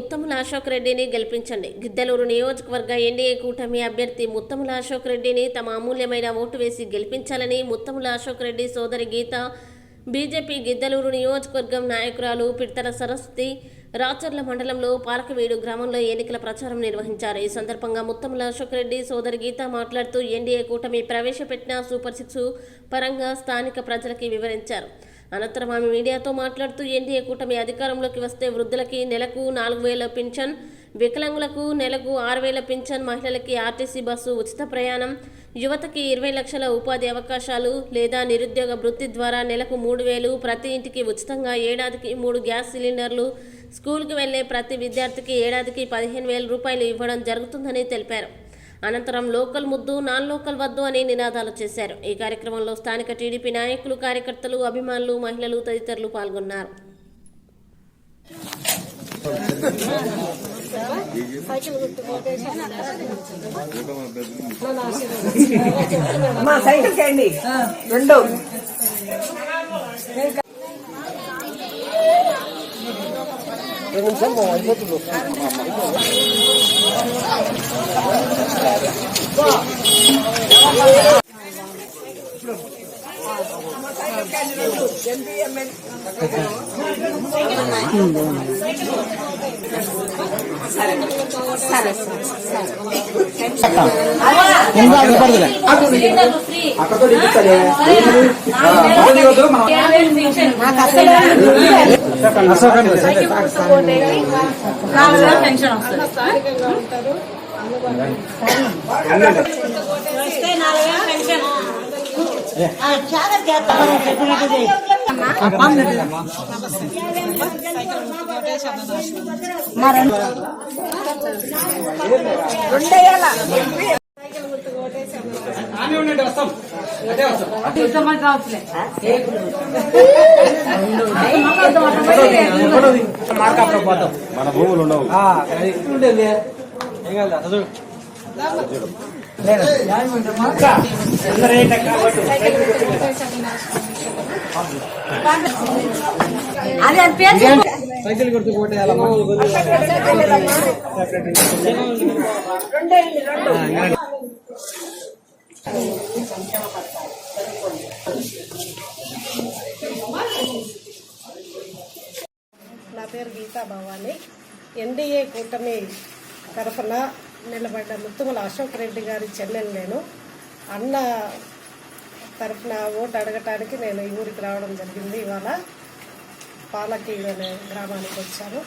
ముత్తముల అశోక్ రెడ్డిని గెలిపించండి. గిద్దలూరు నియోజకవర్గ ఎన్డీఏ కూటమి అభ్యర్థి ముత్తముల అశోక్ రెడ్డిని తమ అమూల్యమైన ఓటు వేసి గెలిపించాలని ముత్తముల అశోక్ రెడ్డి సోదరి గీత, బీజేపీ గిద్దలూరు నియోజకవర్గం నాయకురాలు పిడతల సరస్వతి రాచర్ల మండలంలో పాలకవీడు గ్రామంలో ఎన్నికల ప్రచారం నిర్వహించారు. ఈ సందర్భంగా ముత్తముల అశోక్ రెడ్డి సోదరి గీత మాట్లాడుతూ ఎన్డీఏ కూటమి ప్రవేశపెట్టిన సూపర్ 6 పరంగా స్థానిక ప్రజలకి వివరించారు. అనంతరం ఆమె మీడియాతో మాట్లాడుతూ ఎన్డీఏ కూటమి అధికారంలోకి వస్తే వృద్ధులకి నెలకు 4,000 పింఛన్, వికలాంగులకు నెలకు 6,000 పింఛన్, మహిళలకి ఆర్టీసీ బస్సు ఉచిత ప్రయాణం, యువతకి 20 లక్షల ఉపాధి అవకాశాలు లేదా నిరుద్యోగ వృత్తి ద్వారా నెలకు 3,000, ప్రతి ఇంటికి ఉచితంగా ఏడాదికి 3 గ్యాస్ సిలిండర్లు, స్కూల్కి వెళ్లే ప్రతి విద్యార్థికి ఏడాదికి 15,000 రూపాయలు ఇవ్వడం జరుగుతుందని తెలిపారు. అనంతరం లోకల్ ముద్దు, నాన్ లోకల్ వద్దు అని నినాదాలు చేశారు. ఈ కార్యక్రమంలో స్థానిక టీడీపీ నాయకులు, కార్యకర్తలు, అభిమానులు, మహిళలు తదితరులు పాల్గొన్నారు. మన భూములు ఉండవు. సైకిల్ గుర్తు కోటేయాలమ్మా. నా పేరు గీతా భవాని. ఎన్డీఏ కూటమి తరఫున నిలబడ్డ ముత్తముల అశోక్ రెడ్డి గారి చెల్లెలు నేను. అన్న తరఫున ఓటు అడగటానికి నేను ఈ ఊరికి రావడం జరిగింది. ఇవాళ పాలకీడు అనే గ్రామానికి వచ్చాను.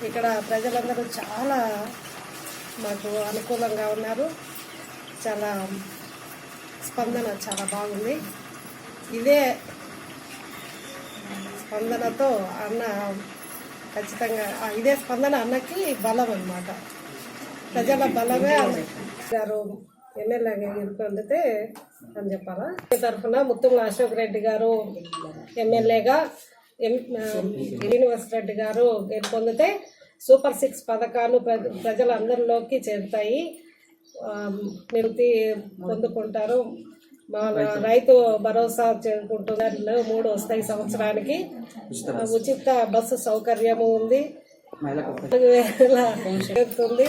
ఇక్కడ ప్రజలందరూ చాలా మాకు అనుకూలంగా ఉన్నారు. చాలా స్పందన చాలా బాగుంది. ఇదే స్పందనతో అన్న ఖచ్చితంగా ఇదే స్పందన అన్నకి బలం అన్నమాట. ప్రజల బలమే గారు ఎమ్మెల్యేగా పొందితే అని చెప్పాలా. ఈ తరఫున ముత్తముల అశోక్ రెడ్డి గారు ఎమ్మెల్యేగా, శ్రీనివాస్ రెడ్డి గారు పొందితే సూపర్ 6 పథకాలు ప్రజలందరిలోకి చేరుతాయి, నివృత్తి పొందుకుంటారు. మా రైతు భరోసా చేరుకుంటున్నారు. 3 వస్తాయి సంవత్సరానికి. ఉచిత బస్సు సౌకర్యము ఉంది. 4,000 చేరుతుంది.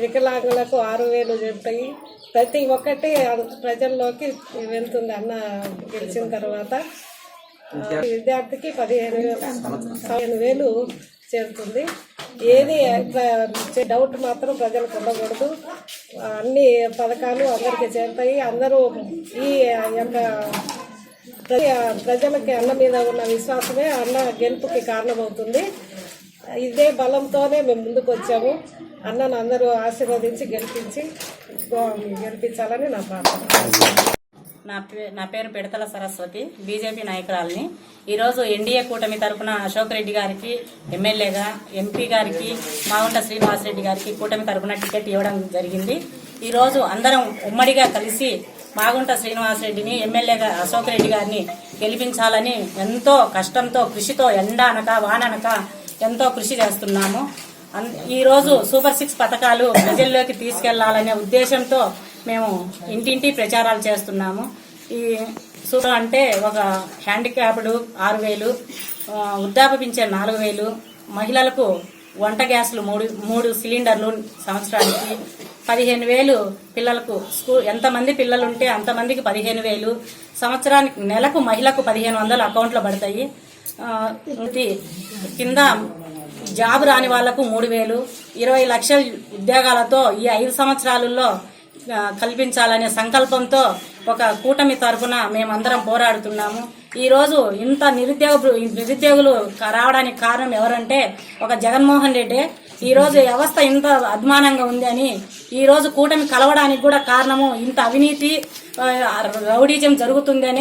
వికలాంగులకు 6,000 చెప్తాయి. ప్రతి ఒక్కటి ప్రజల్లోకి వెళ్తుంది. అన్న గెలిచిన తర్వాత విద్యార్థికి 15,000 చేరుతుంది. ఏది డౌట్ మాత్రం ప్రజలకు ఉండకూడదు. అన్ని పథకాలు అందరికీ చేరుతాయి. అందరూ ఈ యొక్క ప్రజలకి అన్న మీద ఉన్న విశ్వాసమే అన్న గెలుపుకి కారణమవుతుంది. ఇదే బలంతోనే మేము ముందుకు వచ్చాము. అన్నను అందరూ ఆశీర్వదించి గెలిపించాలని నా ప్రార్థన. నా పేరు పిడతల సరస్వతి, బీజేపీ నాయకురాలని. ఈరోజు ఎన్డీఏ కూటమి తరఫున అశోక్ రెడ్డి గారికి ఎమ్మెల్యేగా, ఎంపీ గారికి మాగుంట శ్రీనివాస్ రెడ్డి గారికి కూటమి తరఫున టికెట్ ఇవ్వడం జరిగింది. ఈరోజు అందరం ఉమ్మడిగా కలిసి మాగుంట శ్రీనివాస్ రెడ్డిని ఎమ్మెల్యేగా అశోక్ రెడ్డి గారిని గెలిపించాలని ఎంతో కష్టంతో, కృషితో, ఎండ అనక వాననక ఎంతో కృషి చేస్తున్నాము. ఈరోజు సూపర్ 6 పథకాలు ప్రజల్లోకి తీసుకెళ్లాలనే ఉద్దేశంతో మేము ఇంటింటి ప్రచారాలు చేస్తున్నాము. ఈ సూపర్ అంటే ఒక హ్యాండిక్యాప్డ్ 6,000, వృద్ధాప్య పింఛన్ 4,000, మహిళలకు వంట గ్యాసులు మూడు సిలిండర్లు సంవత్సరానికి 15,000 పిల్లలకు స్కూల్ ఎంతమంది పిల్లలు ఉంటే అంతమందికి 15,000 సంవత్సరానికి నెలకు మహిళకు 1,500 అకౌంట్లో పడతాయి. కింద జాబ్ రాని వాళ్లకు 3,000 20 లక్షల ఉద్యోగాలతో ఈ 5 సంవత్సరాలలో కల్పించాలనే సంకల్పంతో ఒక కూటమి తరఫున మేమందరం పోరాడుతున్నాము. ఈ రోజు ఇంత నిరుద్యోగులు రావడానికి కారణం ఎవరంటే ఒక జగన్మోహన్ రెడ్డి. ఈ రోజు వ్యవస్థ ఇంత అధ్వానంగా ఉంది అని ఈ రోజు కూటమి కలవడానికి కూడా కారణము ఇంత అవినీతి రౌడీజం జరుగుతుంది అని